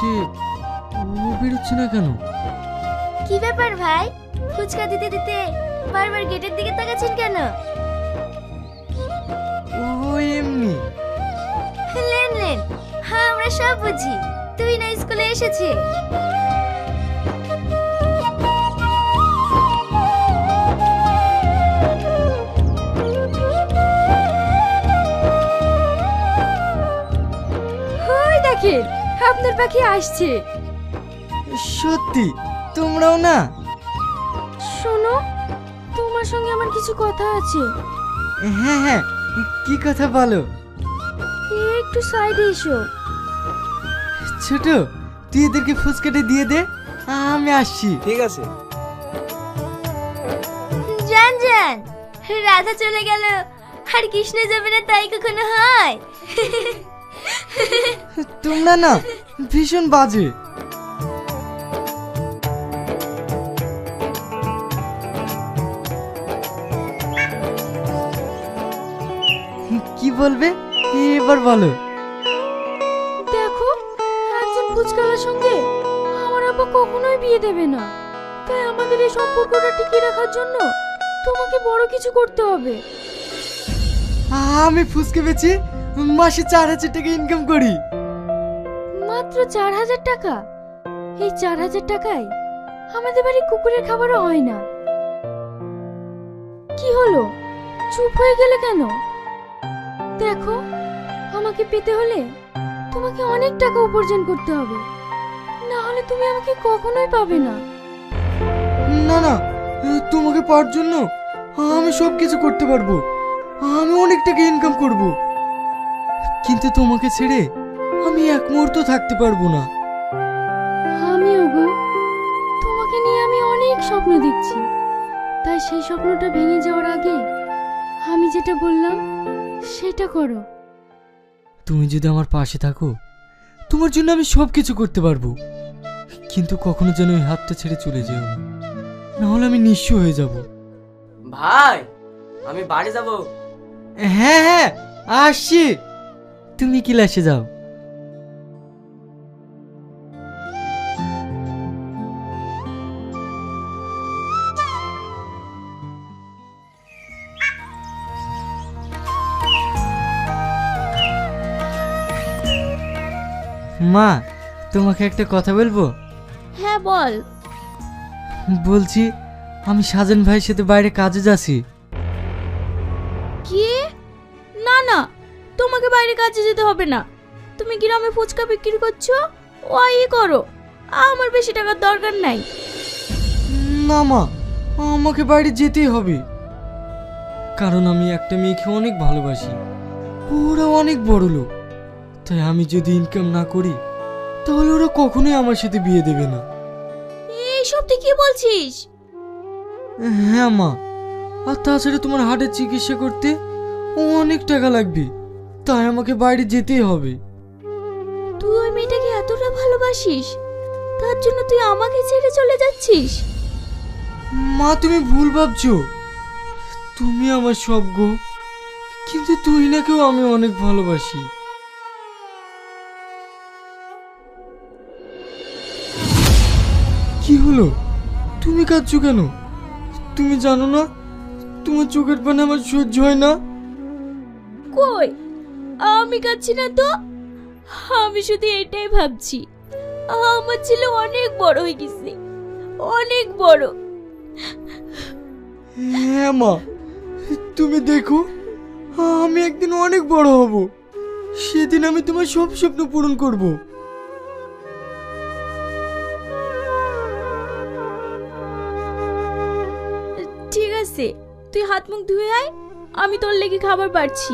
আসছে, ও বেরোচ্ছে না কেন? কি ব্যাপার ভাই, ফুচকা দিতে দিতে বারবার গেটের দিকে তাকাচ্ছেন কেন? ও এমনি। লেন লেন, হ্যাঁ আমরা সব বুঝি। তুই না স্কুলে এসেছে। ওই দেখেন, আপনার পাখি আসছে। সত্যি তোমরাও না? শোনো, তোমার সঙ্গে আমার কিছু কথা আছে। হ্যাঁ হ্যাঁ, কি কথা বলো? একটু সাইডে এসো। ছোট, তুই এদেরকে ফুচকাটা দিয়ে দে, আমি আসছি। ঠিক আছে। জান জান, রাধা চলে গেল আর কৃষ্ণ যাবে না, তাই কখনো হয়? তোমরা না ভীষণ বাজে। কি বলবে এবার বলো। দেখো, একজন ফুচকালার সঙ্গে আমার আব্বা কখনোই বিয়ে দেবে না, তাই আমাদের এই সম্পর্কটা টিকিয়ে রাখার জন্য তোমাকে বড় কিছু করতে হবে। আমি ফুচকা বেচি মাসে 4,000 টাকা ইনকাম করি। মাত্র 4,000 টাকা? এই 4,000 টাকায় আমাদের বাড়ি কুকুরের খাবারও হয় না। কি হলো, চুপ হয়ে গেলে কেন? দেখো, আমাকে পেতে হলে তোমাকে অনেক টাকা উপার্জন করতে হবে, না হলে তুমি আমাকে কখনোই পাবে না। না না, তোমাকে পাওয়ার জন্য আমি সব কিছু করতে পারবো, আমি অনেক টাকা ইনকাম করব, কিন্তু তোমাকে ছেড়ে আমি এক মুহূর্ত থাকতে পারবো না। আমিও গো, তোমাকে নিয়ে আমি অনেক স্বপ্ন দেখছি, তাই সেই স্বপ্নটা ভেঙে যাওয়ার আগে আমি যেটা বললাম সেটা করো। তুমি যদি আমার পাশে থাকো, তোমার জন্য আমি সব কিছু করতে পারবো, কিন্তু কখনো যেন এই হাতটা ছেড়ে চলে যেও না, না হলে আমি নিঃস্ব হয়ে যাব। ভাই, আমি বাড়ি যাব। হ্যাঁ হ্যাঁ আসছি, তুমি ক্লাসে যাও। মা, তোমাকে একটা কথা বলবো? হ্যাঁ বল। বলছি, আমি সাজান ভাইয়ের সাথে বাইরে কাজে যাচ্ছি। কি? না না, তোমাকে বাইরে কাজে যেতে হবে না, তুমি গ্রামে ফুচকা বিক্রি করছো, ওই করো, আমার বেশি টাকার দরকার নাই। না মা, আমাকে বাইরে যেতেই হবে, কারণ আমি একটা মেয়েকে অনেক ভালোবাসি, ওরা অনেক বড় লোক, তাই আমি যদি ইনকাম না করি তাহলে ওরা কখনোই আমার সাথে বিয়ে দেবে না। এইসব তুই কি বলছিস? হ্যাঁ মা, আর তাছাড়া তোমার হার্টের চিকিৎসা করতে অনেক টাকা লাগবে, তাই আমাকে বাইরে যেতেই হবে। তুই ওই মেয়েটাকে এতটা ভালোবাসিস, তার জন্য তুই আমাকে ছেড়ে চলে যাচ্ছিস? মা, তুমি ভুল ভাবছো, তুমি আমার সব গো, কিন্তু তুই না কেউ আমি অনেক ভালোবাসি। কি হলো, তুমি কাঁদছো কেন? তুমি জানো না তোমার চোখের পানি আমার সহ্য হয় না? কই, আমি কাঁদছি না তো, আমি শুধু এটাই ভাবছি, আমার ছেলে অনেক বড় হয়ে গেছে, অনেক বড়। হ্যাঁ মা, তুমি দেখো, আমি একদিন অনেক বড় হব, সেদিন আমি তোমার সব স্বপ্ন পূরণ করব। ঠিক আছে, তুই হাত মুখ ধুয়ে আয়, আমি তোর লেগে খাবার বাড়ছি।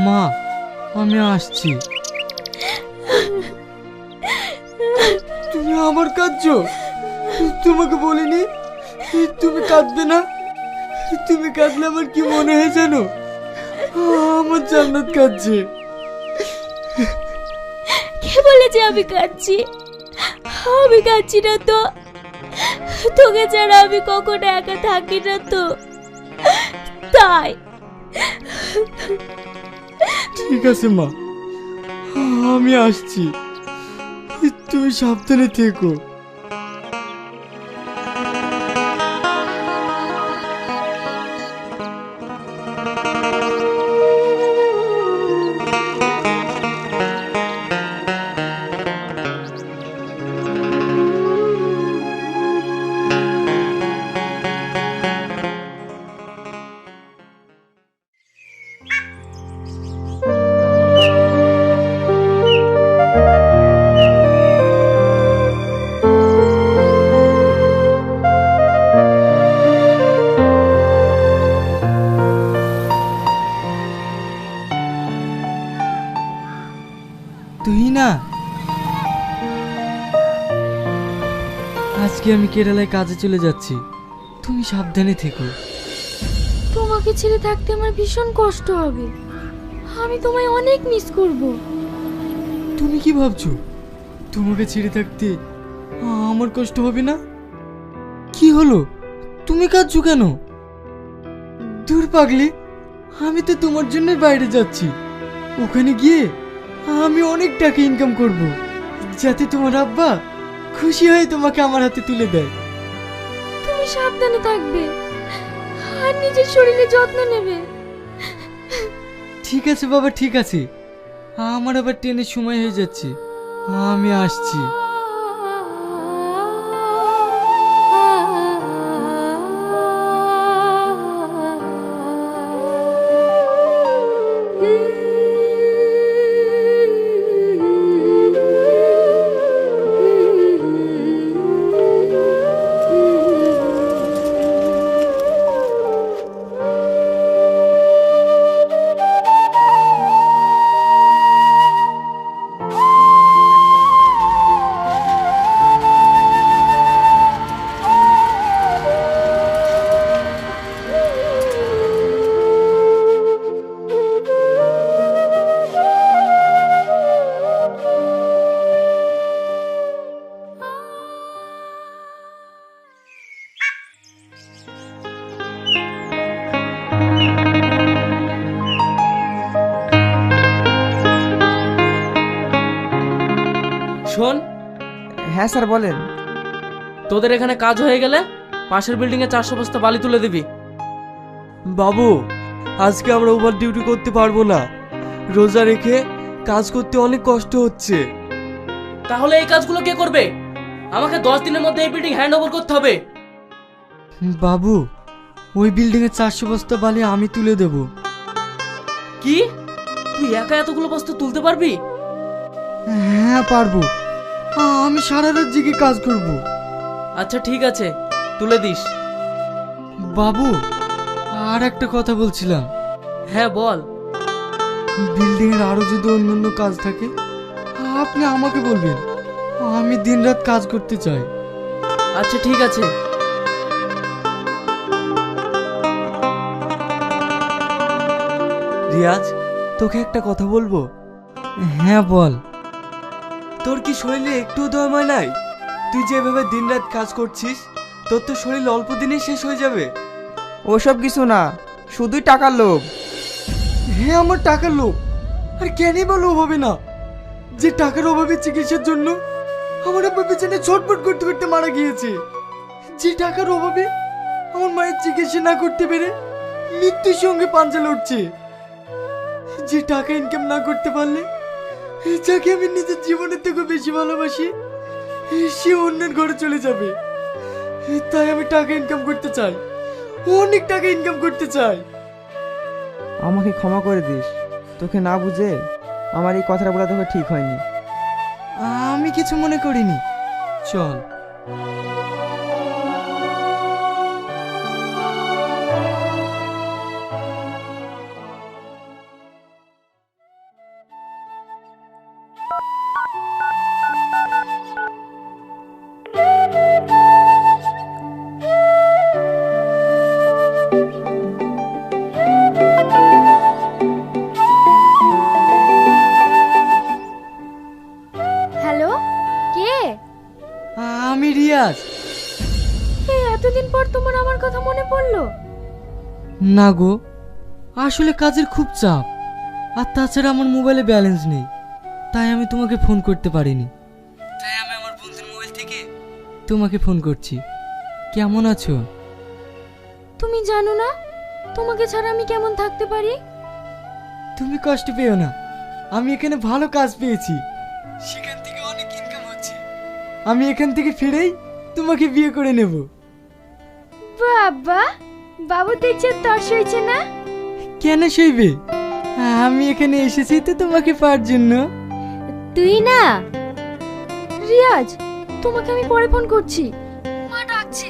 মা, আমি আসছি। তুমি আমার কাঁদছো? তোমাকে বলিনি তুমি কাঁদবে না? তুমি কাঁদলে আমার কি মনে হয় জানো? আমার জান্নাত কাঁদছে। কে বলেছে আমি কাঁদছি? আমি কাঁদছি না তো, তোকে ছাড়া আমি কখনো একা থাকি না তো, তাই। ঠিক আছে মা, আমি আসছি, তুমি সাবধানে থেকো। তুই না, আজকে আমি কেরালায় কাজে চলে যাচ্ছি, তুমি সাবধানে থেকো। তোমাকে ছেড়ে থাকতে আমার ভীষণ কষ্ট হবে, আমি তোমায় অনেক মিস করব। তুমি কি ভাবছো তোমাকে ছেড়ে থাকতে আমার কষ্ট হবে না? কি হলো, তুমি কাঁদছো কেন? দূর পাগলি, আমি তো তোমার জন্য বাইরে যাচ্ছি, ওখানে গিয়ে আমি অনেক টাকা ইনকাম করব, যাতে তোমার আব্বা খুশি হয়ে তোমাকে আমার হাতে তুলে দেয়। তুমি সাবধানে থাকবে আর নিজের শরীরে যত্ন নেবে। ঠিক আছে বাবা, ঠিক আছে, আমার আবার ট্রেনের সময় হয়ে যাচ্ছে, আমি আসছি। শোন, হ্যাঁ স্যার বলেন। তোদের এখানে কাজ হয়ে গেলে পাশের বিল্ডিং এ 400 বস্তা বালি তুলে দিবি। বাবু, আজকে আমরা ওভার ডিউটি করতে পারবো না, রোজা রেখে কাজ করতে অনেক কষ্ট হচ্ছে। তাহলে এই কাজগুলো কে করবে? আমাকে 10 দিনের মধ্যে এই বিল্ডিং হ্যান্ড ওভার করতে হবে। বাবু, ওই বিল্ডিং এর 400 বস্তা বালি আমি তুলে দেব। কি, তুই একা এতগুলো বস্তা তুলতে পারবি? হ্যাঁ পারবো, আমি সারা রাত জেগে কাজ করব। আচ্ছা ঠিক আছে, তুলে দিস। বাবু, আর একটা কথা বলছিলাম। হ্যাঁ বল। বিল্ডিং এর আরো যদি অন্যান্য কাজ থাকে আপনি আমাকে বলবেন, আমি দিনরাত কাজ করতে চাই। আচ্ছা ঠিক আছে। রিয়াজ, তোকে একটা কথা বলবো। হ্যাঁ বল। তোর কি শরীরে একটু দময় নাই? তুই যেভাবে দিনরাত কাজ করছিস, তোর তো শরীর অল্প দিনেই শেষ হয়ে যাবে। ওসব কিছু না, শুধুই টাকার লোভ। হ্যাঁ আমার টাকার লোভ, আর কেনই বা লোভ হবে না? যে টাকার অভাবে চিকিৎসার জন্য আমার আব্বা পেছনে ছটফট করতে করতে মারা গিয়েছে, যে টাকার অভাবে আমার মায়ের চিকিৎসা না করতে পেরে মৃত্যুর সঙ্গে পাঞ্জা লড়ছে, যে টাকা ইনকাম না করতে পারলে যাকে আমি নিজের জীবনের থেকে বেশি ভালোবাসি সে অন্যের ঘরে চলে যাবে। তাই আমি টাকা ইনকাম করতে চাই, অনেক টাকা ইনকাম করতে চাই। আমাকে ক্ষমা করে দিস, তোকে না বুঝে আমার এই কথাটা বলা তোকে ঠিক হয়নি। আমি কিছু মনে করিনি, চল। হ্যালো, কে? আমি রিয়াজ, না গো, আসলে কাজের খুব চাপ, আর তাছাড়া আমার মোবাইলে ব্যালেন্স নেই, তাই আমি তোমাকে ফোন করতে পারিনি। তাই আমি আমার বন্ধুর মোবাইল থেকে তোমাকে ফোন করছি। কেমন আছো? তুমি জানো না তোমাকে ছাড়া আমি কেমন থাকতে পারি? তুমি কষ্ট পেও না, আমি এখানে ভালো কাজ পেয়েছি, সেখান থেকে অনেক ইনকাম হচ্ছে। আমি এখান থেকে ফিরেই তোমাকে বিয়ে করে নেব। বাবা, বাবু দেখছে তর সইছে না? কেন সইবে? আমি এখানে এসেছি তো তোমাকে পাওয়ার জন্য। তুই না রিয়াজ, তোমাকে আমি পরে ফোন করছি, মা ডাকছে।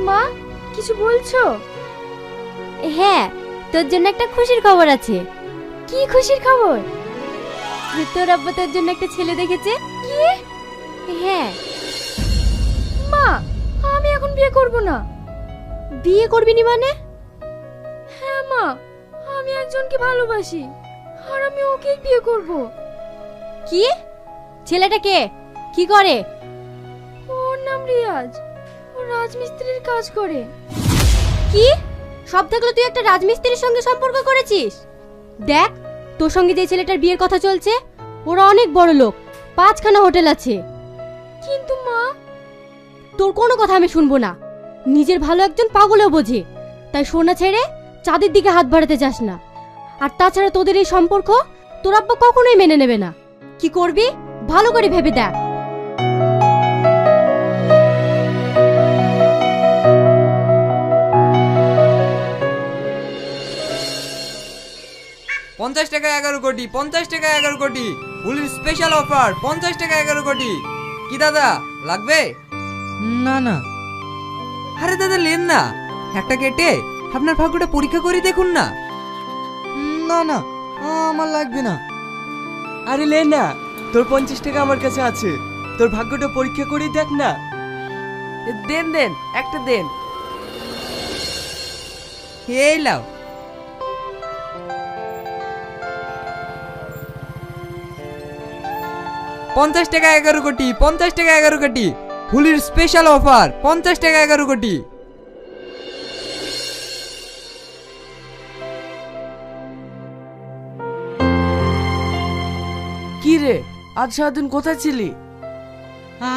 মা, কিছু বলছো? হ্যাঁ, তোর জন্য একটা খুশির খবর আছে। কি খুশির খবর? তোর আব্বা তোর জন্য একটা ছেলে দেখেছে। কি? হ্যাঁ। মা, আমি এখন বিয়ে করব না। বিয়ে করবি নি মানে? হ্যাঁ মা, আমি একজনকে ভালোবাসি, আর আমি ওকেই বিয়ে করব। কি? ছেলেটা কে? কি করে? ওর নাম রিয়াজ, ও রাজমিস্ত্রির কাজ করে। কি? সব থাকলে তুই একটা রাজমিস্ত্রির সঙ্গে সম্পর্ক করেছিস? দেখ, তোর সঙ্গে যে ছেলেটার বিয়ের কথা চলছে, ওরা অনেক বড় লোক, 5খানা হোটেল আছে। কিন্তু মা, তোর কোনো কথা আমি শুনবো না। নিজের ভালো একজন পাগলেও বোঝে, তাই সোনা ছেড়ে চাঁদের দিকে হাত বাড়াতে যাস না। আর তাছাড়া তোদের এই সম্পর্ক তোর আব্বা কখনোই মেনে নেবে না। কি করবি ভালো করে ভেবে দেখ। পঞ্চাশ টাকা 11 কোটি, 50 টাকা 11 কোটি, হোলির স্পেশাল অফার 50 টাকা 11 কোটি। কি দাদা লাগবে? না না, আরে দাদা লেন না, একটা কেটে আপনার ভাগ্যটা পরীক্ষা করে দেখুন না। না না, আমার লাগবে না। আরে লে না, তোর 50 টাকা আমার কাছে আছে, তোর ভাগ্যটা পরীক্ষা করে দেখ না। দেন দেন, একটা দেন। এই লাও। পঞ্চাশ টাকা 11 কোটি, 50 টাকা 11 কোটি, হোলির স্পেশাল অফার 50 টাকা 11 কোটি। কি রে, আজ সারাদিন কোথায় ছিলি?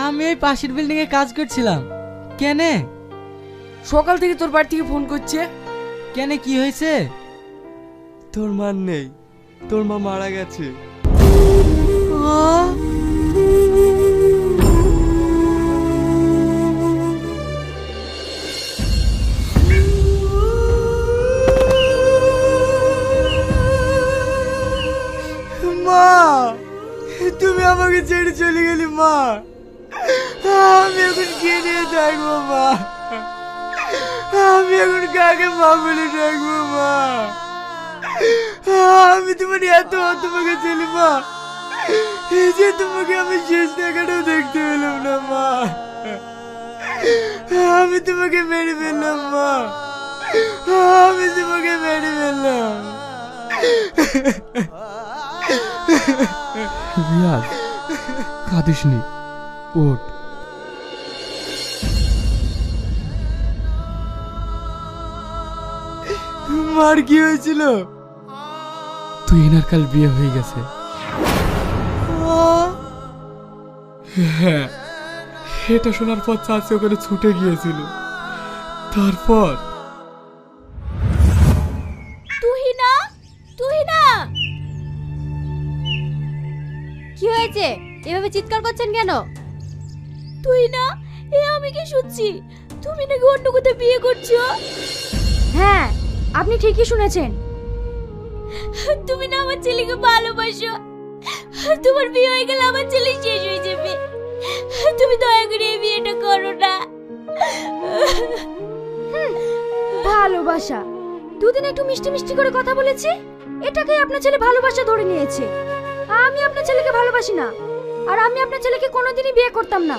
আমি এই পাশের বিল্ডিং এ কাজ করছিলাম। কেনে? সকাল থেকে তোর বাড়ি থেকে ফোন করছে। কেনে, কি হয়েছে? তোর মা নেই, তোর মা মারা গেছে। মা, তুমি আমাকে ছেড়ে চলে গেলি মা। আমি এখন কে নিয়ে থাকবো মা? আমি এখন কাকে মা বলে ডাকবো মা? আমি তোমার এত তোমাকে ছেলে মা, এই যে তোমাকে আমি শেষ দেখাটাও দেখতে পেলাম না মা। আমি তোমাকে মেরে ফেললাম মা, আমি তোমাকে মেরে ফেললাম। রিয়াজ, কাঁদিস নি, ওঠ। মার কি হয়েছিল? তুই এনার কাল বিয়ে হয়ে গেছে। হ্যাঁ, এটা শোনার পর চাচি ওখানে ছুটে গিয়েছিল। তারপর তুহিনা, তুহিনা, কি হয়েছে? এভাবে চিৎকার করছেন কেন? তুহিনা, এ আমি কি শুনছি? তুমি নাকি অন্য কোথাও বিয়ে করছো? হ্যাঁ, আপনি ঠিকই শুনেছেন। তুমি না আমার ছেলেকে ভালোবাসো। তোমার বিয়ে হয়ে গেলে আমার ছেলে শেষ হয়ে যাবে। তুমি দয়া করে এই বিয়েটা করো না। ভালোবাসা? দুদিন একটু মিষ্টি মিষ্টি করে কথা বলেছি, এটাকেই আপনার ছেলে ভালোবাসা ধরে নিয়েছে। আমি আপনার ছেলেকে ভালোবাসি না, আর আমি আপনার ছেলেকে কোনোদিনই বিয়ে করতাম না।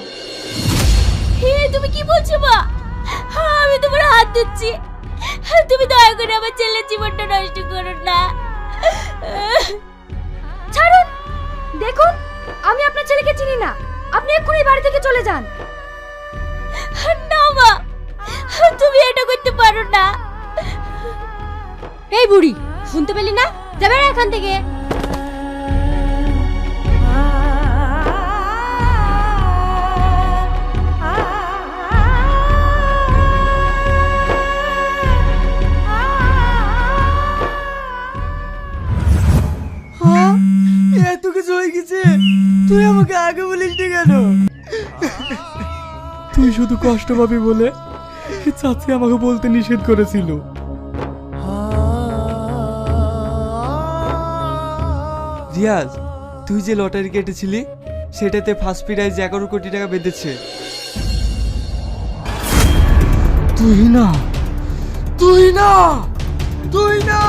হে, তুমি কি বলছো মা? আমি তোমার হাত ধরছি, তুমি দয়া করে আমার ছেলের জীবনটা নষ্ট করো না। ছাড়ুন, দেখুন আমি আপনার ছেলেকে চিনি না, আপনি এক্ষুনি বাড়ি থেকে চলে যান। না মা, তুমি এটা করতে পারো না। এই বুড়ি, শুনতে পেলি না? যাবে না এখান থেকে। এত কিছু হয়ে গেছে, তুই আমাকে আগে বলিস নি কেন? তুই শুধু কষ্ট পাবি বলে চাচি আমাকে বলতে নিষেধ করেছিল। রিয়াজ, তুই যে লটারি কেটেছিলি সেটাতে ফার্স্ট প্রাইজ 11 কোটি টাকা বেঁধেছে। তুই না, তুই না, তুই না।